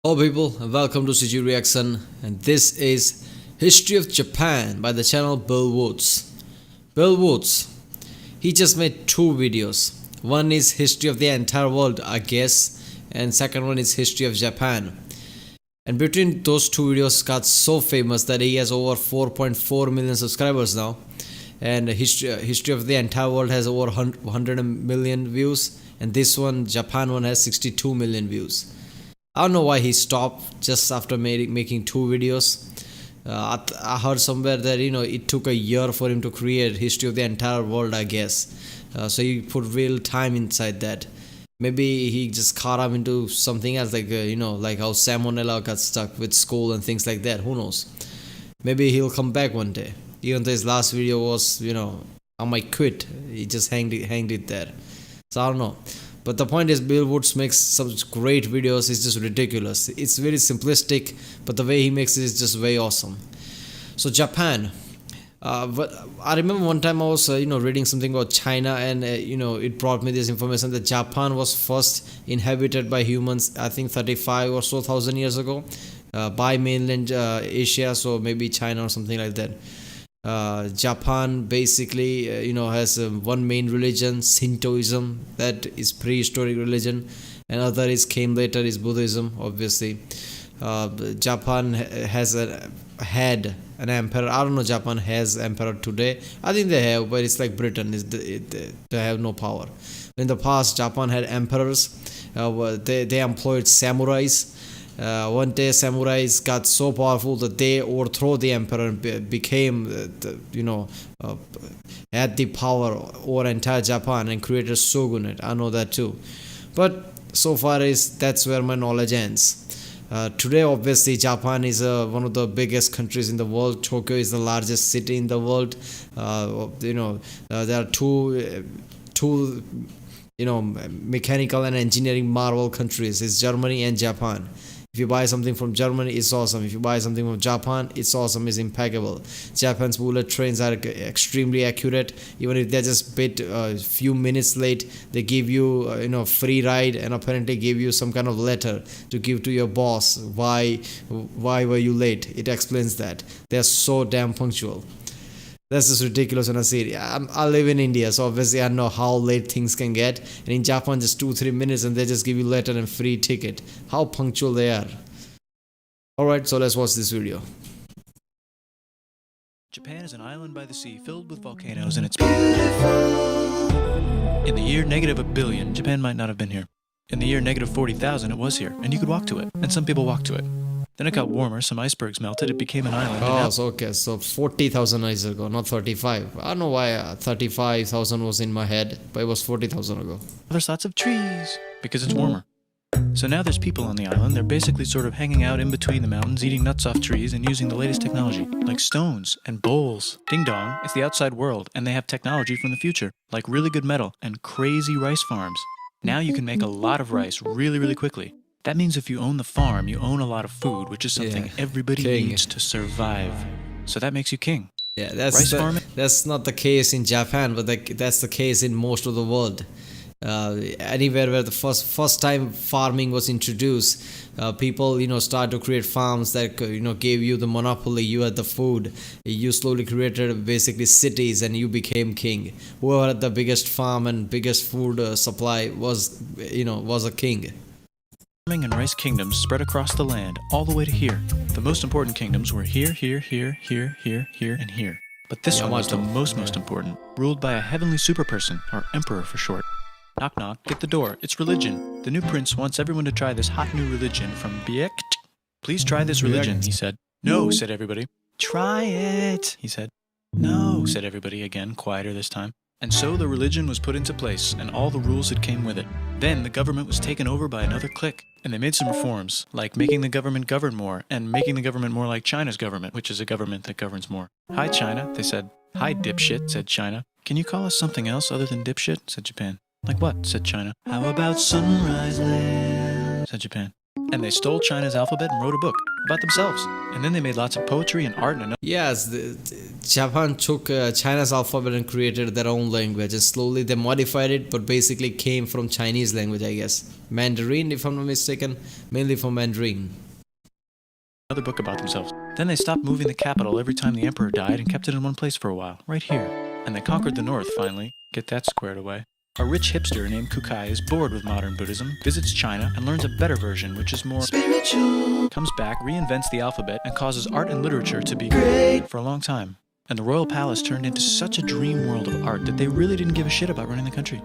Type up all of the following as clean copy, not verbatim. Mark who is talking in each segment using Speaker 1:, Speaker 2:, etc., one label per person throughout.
Speaker 1: Hello people and welcome to CG Reaction, and this is History of Japan by the channel billwurtz. Billwurtz, he just made two videos. One is History of the entire world, I guess, and second one is History of Japan. And between those two videos got so famous that he has over 4.4 million subscribers now. And history of the entire world has over 100 million views, and this one, Japan one, has 62 million views. I don't know why he stopped just after making two videos. I heard somewhere that it took a year for him to create History of the entire world, I guess. So he put real time inside that. Maybe he just caught up into something else, like like how Salmonella got stuck with school and things like that. Who knows? Maybe he'll come back one day. Even though his last video was, I might quit. He just hanged it there. So I don't know. But the point is, billwurtz makes such great videos. It's just ridiculous. It's very simplistic, but the way he makes it is just way awesome. So Japan. I remember one time I was reading something about China, and it brought me this information that Japan was first inhabited by humans, I think 35 or so thousand years ago, by mainland Asia, so maybe China or something like that. Japan basically has one main religion, Shintoism, that is prehistoric religion, and other came later is Buddhism, obviously. Japan has had an emperor. I don't know Japan has emperor today. I think they have, but it's like Britain, they have no power. In the past, Japan had emperors. They employed samurais. One day samurais got so powerful that they overthrew the emperor and became had the power over entire Japan and created a shogunate. I know that too, but so far that's where my knowledge ends. Today obviously Japan is one of the biggest countries in the world. Tokyo is the largest city in the world. There are two mechanical and engineering marvel countries. It's Germany and Japan. If you buy something from Germany, it's awesome. If you buy something from Japan, it's awesome. It's impeccable. Japan's bullet trains are extremely accurate. Even if they're just a few minutes late, they give you free ride, and apparently give you some kind of letter to give to your boss. Why were you late? It explains that. They're so damn punctual. That's just ridiculous when I see it. I live in India, so obviously I know how late things can get. And in Japan, just 2-3 minutes and they just give you letter and free ticket. How punctual they are. Alright, so let's watch this video.
Speaker 2: Japan is an island by the sea filled with volcanoes, and it's beautiful. In the year -1 billion, Japan might not have been here. In the year -40,000, it was here, and you could walk to it, and some people walked to it. Then it got warmer, some icebergs melted, it became an island.
Speaker 1: Oh, so okay, so 40,000 years ago, not 35. I don't know why 35,000 was in my head, but it was 40,000 ago.
Speaker 2: There's lots of trees, because it's warmer. So now there's people on the island. They're basically sort of hanging out in between the mountains, eating nuts off trees, and using the latest technology, like stones and bowls. Ding dong, it's the outside world, and they have technology from the future, like really good metal and crazy rice farms. Now you can make a lot of rice really, really quickly. That means if you own the farm, you own a lot of food, which is something everybody needs to survive. So that makes you king.
Speaker 1: Yeah, that's not the case in Japan, but that's the case in most of the world. Anywhere where the first time farming was introduced, people started to create farms that gave you the monopoly. You had the food. You slowly created basically cities, and you became king. Whoever had the biggest farm and biggest food supply was a king.
Speaker 2: Farming and rice kingdoms spread across the land, all the way to here. The most important kingdoms were here, here, here, here, here, here, and here. But this one was the most important, ruled by a heavenly superperson, or emperor for short. Knock knock, get the door, it's religion. The new prince wants everyone to try this hot new religion from Biekt. Please try this religion, he said. No, said everybody. Try it, he said. No, said everybody again, quieter this time. And so the religion was put into place, and all the rules that came with it. Then the government was taken over by another clique, and they made some reforms, like making the government govern more, and making the government more like China's government, which is a government that governs more. Hi, China, they said. Hi, dipshit, said China. Can you call us something else other than dipshit, said Japan. Like what, said China. How about Sunrise Land, said Japan. And they stole China's alphabet and wrote a book about themselves. And then they made lots of poetry and art and
Speaker 1: Yes, Japan took China's alphabet and created their own language, and slowly they modified it, but basically came from Chinese language, I guess. Mandarin, if I'm not mistaken, mainly from Mandarin.
Speaker 2: another book about themselves. Then they stopped moving the capital every time the emperor died and kept it in one place for a while, right here. And they conquered the north finally, get that squared away. A rich hipster named Kukai is bored with modern Buddhism, visits China, and learns a better version, which is more spiritual. Comes back, reinvents the alphabet, and causes art and literature to be great for a long time. And the royal palace turned into such a dream world of art that they really didn't give a shit about running the country.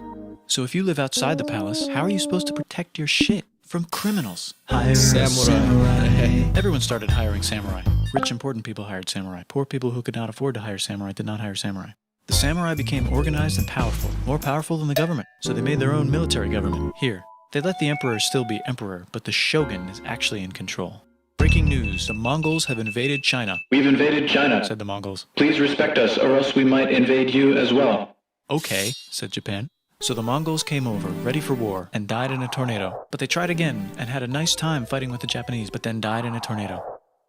Speaker 2: So if you live outside the palace, how are you supposed to protect your shit from criminals? Hire samurai. Everyone started hiring samurai. Rich, important people hired samurai. Poor people who could not afford to hire samurai did not hire samurai. The samurai became organized and powerful, more powerful than the government, so they made their own military government. Here, they let the emperor still be emperor, but the shogun is actually in control. Breaking news, the Mongols have invaded China.
Speaker 3: We've invaded China,
Speaker 2: said the Mongols.
Speaker 3: Please respect us, or else we might invade you as well.
Speaker 2: Okay, said Japan. So the Mongols came over, ready for war, and died in a tornado. But they tried again, and had a nice time fighting with the Japanese, but then died in a tornado.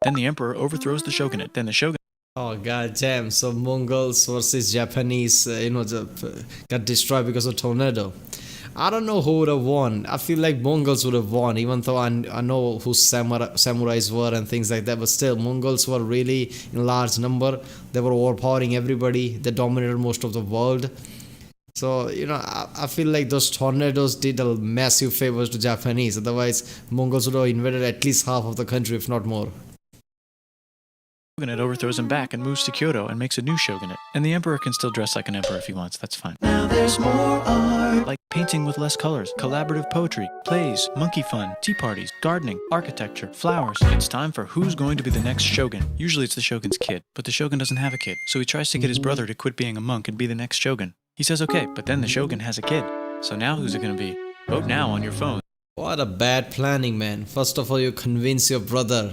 Speaker 2: Then the emperor overthrows the shogunate, then the shogun...
Speaker 1: Oh god damn, so Mongols versus Japanese, got destroyed because of tornado. I don't know who would have won. I feel like Mongols would have won, even though I know who samurais were and things like that, but still, Mongols were really in large number. They were overpowering everybody. They dominated most of the world. So, I feel like those tornadoes did a massive favors to Japanese. Otherwise, Mongols would have invaded at least half of the country, if not more.
Speaker 2: Shogunate overthrows him back and moves to Kyoto and makes a new shogunate. And the emperor can still dress like an emperor if he wants, that's fine. Now there's more art. Like painting with less colors, collaborative poetry, plays, monkey fun, tea parties, gardening, architecture, flowers. It's time for who's going to be the next shogun. Usually it's the shogun's kid, but the shogun doesn't have a kid. So he tries to get his brother to quit being a monk and be the next shogun. He says okay, but then the shogun has a kid. So now who's it going to be? Vote now on your phone.
Speaker 1: What a bad planning, man. First of all, you convince your brother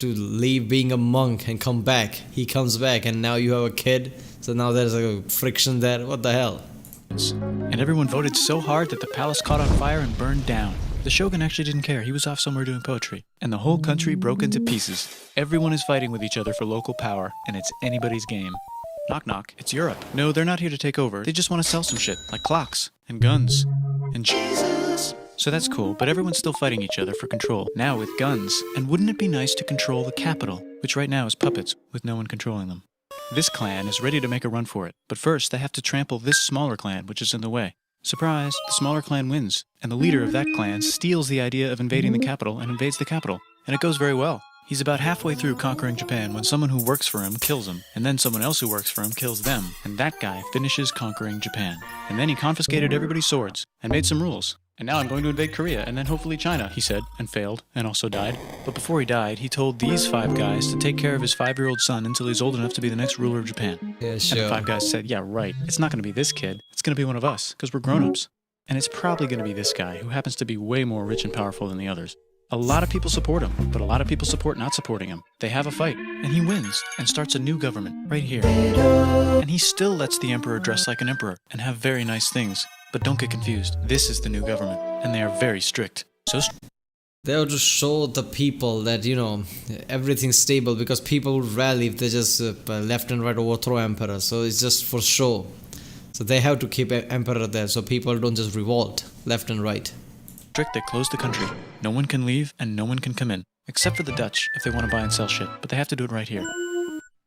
Speaker 1: to leave being a monk and come back. He comes back and now you have a kid. So now there's a friction there. What the hell?
Speaker 2: And everyone voted so hard that the palace caught on fire and burned down. The shogun actually didn't care. He was off somewhere doing poetry. And the whole country broke into pieces. Everyone is fighting with each other for local power, and it's anybody's game. Knock knock, it's Europe. No, they're not here to take over. They just want to sell some shit, like clocks, and guns, and Jesus. So that's cool, but everyone's still fighting each other for control, now with guns. And wouldn't it be nice to control the capital, which right now is puppets, with no one controlling them? This clan is ready to make a run for it, but first they have to trample this smaller clan, which is in the way. Surprise, the smaller clan wins, and the leader of that clan steals the idea of invading the capital and invades the capital. And it goes very well. He's about halfway through conquering Japan when someone who works for him kills him, and then someone else who works for him kills them, and that guy finishes conquering Japan. And then he confiscated everybody's swords, and made some rules. And now I'm going to invade Korea, and then hopefully China, he said, and failed, and also died. But before he died, he told these 5 guys to take care of his 5-year-old son until he's old enough to be the next ruler of Japan.
Speaker 1: Yeah, sure.
Speaker 2: And the 5 guys said, yeah, right, it's not going to be this kid, it's going to be one of us, because we're grown-ups. And it's probably going to be this guy, who happens to be way more rich and powerful than the others. A lot of people support him, but a lot of people support not supporting him. They have a fight, and he wins, and starts a new government, right here. And he still lets the emperor dress like an emperor, and have very nice things. But don't get confused, this is the new government, and they are very strict. So
Speaker 1: they have to show the people that, everything's stable, because people would rally if they just left and right overthrow emperor. So it's just for show. So they have to keep emperor there, so people don't just revolt left and right.
Speaker 2: Strict, they closed the country. No one can leave, and no one can come in. Except for the Dutch, if they want to buy and sell shit, but they have to do it right here.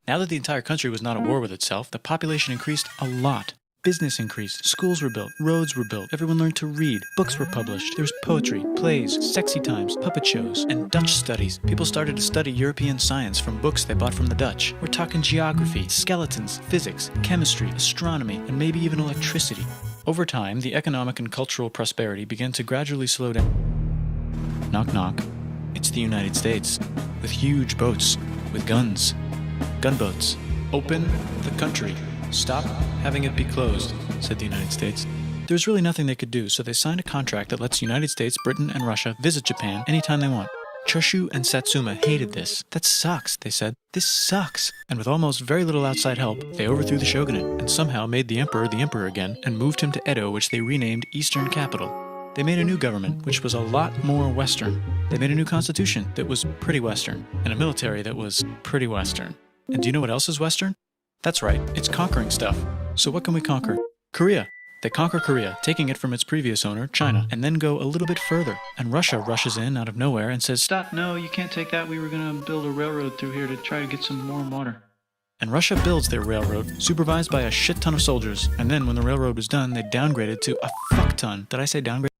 Speaker 2: Now that the entire country was not at war with itself, the population increased a lot. Business increased, schools were built, roads were built, everyone learned to read, books were published, there was poetry, plays, sexy times, puppet shows, and Dutch studies. People started to study European science from books they bought from the Dutch. We're talking geography, skeletons, physics, chemistry, astronomy, and maybe even electricity. Over time, the economic and cultural prosperity began to gradually slow down. Knock knock. It's the United States, with huge boats, with guns. Gunboats. Open the country. Stop having it be closed, said the United States. There's really nothing they could do, so they signed a contract that lets the United States, Britain, and Russia visit Japan anytime they want. Choshu and Satsuma hated this. That sucks, they said. This sucks. And with almost very little outside help, they overthrew the shogunate and somehow made the emperor again and moved him to Edo, which they renamed Eastern Capital. They made a new government, which was a lot more Western. They made a new constitution that was pretty Western, and a military that was pretty Western. And do you know what else is Western? That's right, it's conquering stuff. So what can we conquer? Korea. They conquer Korea, taking it from its previous owner, China, and then go a little bit further. And Russia rushes in out of nowhere and says, "Stop, no, you can't take that. We were going to build a railroad through here to try to get some warm water." And Russia builds their railroad, supervised by a shit ton of soldiers. And then when the railroad was done, they downgraded to a fuck ton. Did I say downgrade?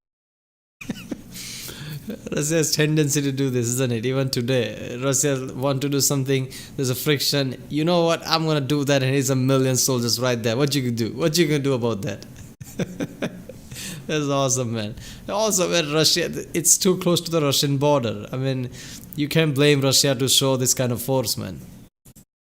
Speaker 1: Russia's tendency to do this, isn't it? Even today, Russia want to do something, there's a friction. You know what? I'm gonna do that, and here's a million soldiers right there. What you can do? What you gonna do about that? That's awesome, man. Also, when Russia, it's too close to the Russian border. I mean, you can't blame Russia to show this kind of force, man.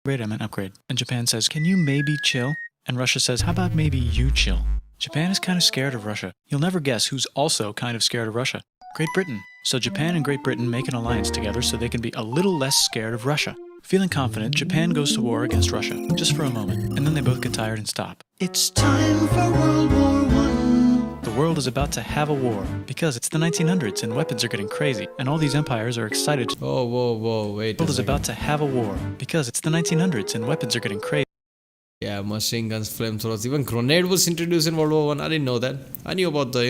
Speaker 2: Great, I meant upgrade. And Japan says, "Can you maybe chill?" And Russia says, "How about maybe you chill?" Japan is kind of scared of Russia. You'll never guess who's also kind of scared of Russia. Great Britain. So Japan and Great Britain make an alliance together so they can be a little less scared of Russia. Feeling confident, Japan goes to war against Russia, just for a moment, and then they both get tired and stop. It's time for World War I. The world is about to have a war, because it's the 1900s and weapons are getting crazy, and all these empires are excited to...
Speaker 1: Whoa, wait.
Speaker 2: The world is about to have a war, because it's the 1900s and weapons are getting crazy.
Speaker 1: Yeah, machine guns, flamethrowers, even grenade was introduced in World War I. I didn't know that. I knew about the,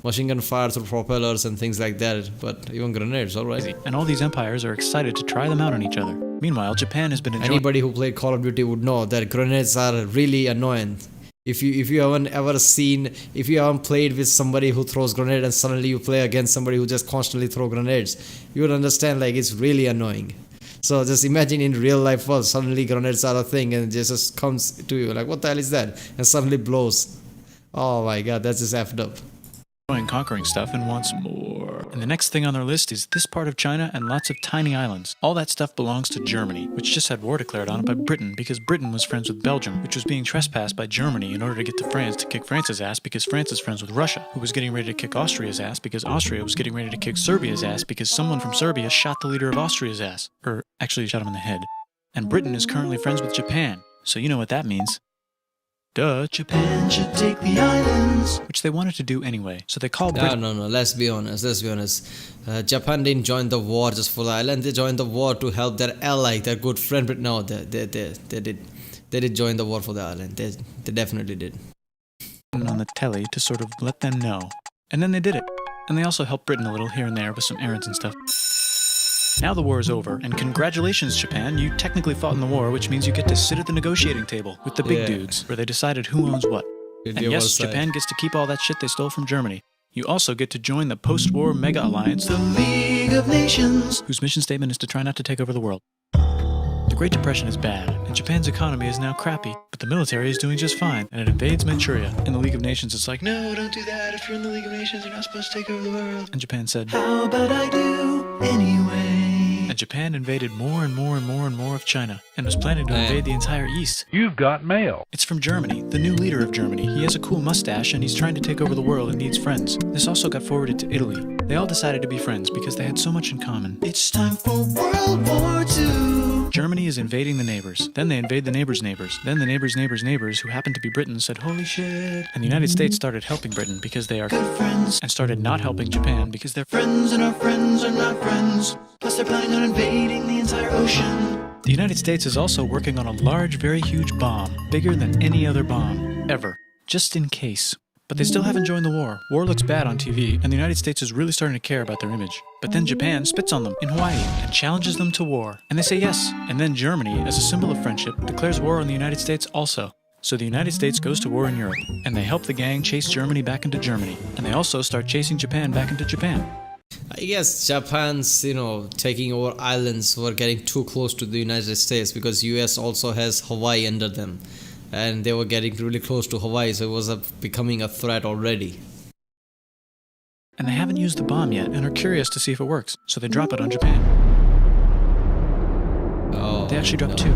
Speaker 1: machine gun fire through propellers and things like that, but even grenades, alright.
Speaker 2: And all these empires are excited to try them out on each other. Meanwhile, Japan has been enjoying...
Speaker 1: Anybody who played Call of Duty would know that grenades are really annoying. If you haven't ever seen, if you haven't played with somebody who throws grenade and suddenly you play against somebody who just constantly throw grenades, you would understand like it's really annoying. So just imagine in real life world, suddenly grenades are a thing and it just comes to you like, what the hell is that? And suddenly blows. Oh my god, that's just effed up.
Speaker 2: Conquering stuff and wants more. And the next thing on their list is this part of China and lots of tiny islands. All that stuff belongs to Germany, which just had war declared on it by Britain because Britain was friends with Belgium, which was being trespassed by Germany in order to get to France to kick France's ass because France is friends with Russia, who was getting ready to kick Austria's ass because Austria was getting ready to kick Serbia's ass because someone from Serbia shot the leader of Austria's ass. Or actually shot him in the head. And Britain is currently friends with Japan, so you know what that means. Duh, Japan should take the islands, which they wanted to do anyway, so they called Britain.
Speaker 1: No, let's be honest. Japan didn't join the war just for the island. They joined the war to help their ally, their good friend. But no, they did join the war for the island. They definitely did.
Speaker 2: On the telly to sort of let them know. And then they did it. And they also helped Britain a little here and there with some errands and stuff. Now the war is over, and congratulations, Japan, you technically fought in the war, which means you get to sit at the negotiating table with the big dudes, where they decided who owns what. And yes, Japan gets to keep all that shit they stole from Germany. You also get to join the post-war mega alliance, the League of Nations, whose mission statement is to try not to take over the world. The Great Depression is bad, and Japan's economy is now crappy, but the military is doing just fine, and it invades Manchuria. In the League of Nations, it's like, no, don't do that. If you're in the League of Nations, you're not supposed to take over the world. And Japan said, how about I do anyway? And Japan invaded more and more and more and more of China, and was planning to invade the entire East.
Speaker 4: You've got mail.
Speaker 2: It's from Germany, the new leader of Germany. He has a cool mustache, and he's trying to take over the world and needs friends. This also got forwarded to Italy. They all decided to be friends because they had so much in common. It's time for World War II. Germany is invading the neighbors. Then they invade the neighbors' neighbors. Then the neighbors' neighbors' neighbors, who happened to be Britain, said, holy shit. And the United States started helping Britain because they are good friends, and started not helping Japan because they're friends and our friends are not friends. Plus they're planning on invading the entire ocean. The United States is also working on a large, very huge bomb, bigger than any other bomb, ever, just in case. But they still haven't joined the war. War looks bad on TV, and the United States is really starting to care about their image. But then Japan spits on them in Hawaii and challenges them to war. And they say yes. And then Germany, as a symbol of friendship, declares war on the United States also. So the United States goes to war in Europe, and they help the gang chase Germany back into Germany. And they also start chasing Japan back into Japan.
Speaker 1: I guess Japan's, taking over islands were getting too close to the United States because US also has Hawaii under them. And they were getting really close to Hawaii, so it was becoming a threat already.
Speaker 2: And they haven't used the bomb yet and are curious to see if it works, so they drop it on Japan.
Speaker 1: Oh,
Speaker 2: they actually dropped two.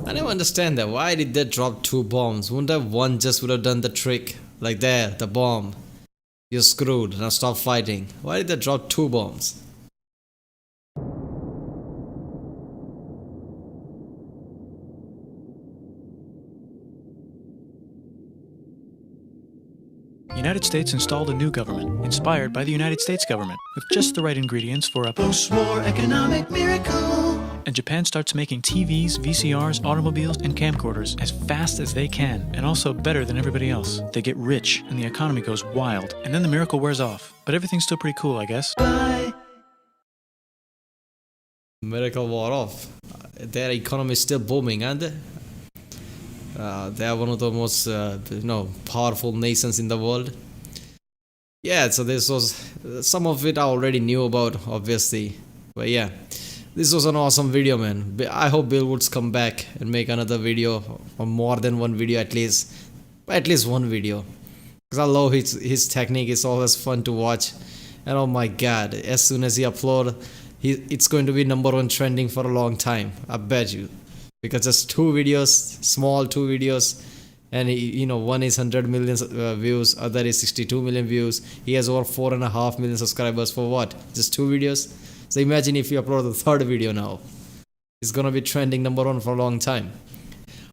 Speaker 1: I never understand that. Why did they drop two bombs? Wouldn't have one just would have done the trick? Like there, the bomb. You're screwed, now stop fighting. Why did they drop two bombs?
Speaker 2: United States installed a new government, inspired by the United States government, with just the right ingredients for a post-war economic miracle. And Japan starts making TVs, VCRs, automobiles, and camcorders as fast as they can, and also better than everybody else. They get rich, and the economy goes wild, and then the miracle wears off. But everything's still pretty cool, I guess. Bye!
Speaker 1: Miracle wore off. Their economy is still booming, and they are one of the most powerful nations in the world. Yeah, so this was some of it I already knew about, obviously, but yeah, this was an awesome video, man. I hope billwurtz come back and make another video, or more than one video, at least one video, because I love his technique. It's always fun to watch, and oh my god, as soon as he upload, it's going to be #1 trending for a long time, I bet you, because just small two videos, and one is 100 million views, other is 62 million views. He has over 4.5 million subscribers for what? Just 2 videos. So imagine if you upload the third video now, it's gonna be trending #1 for a long time.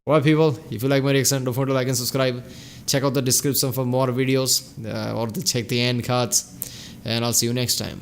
Speaker 1: Alright people, if you like my reaction, don't forget to like and subscribe. Check out the description for more videos, or check the end cards, and I'll see you next time.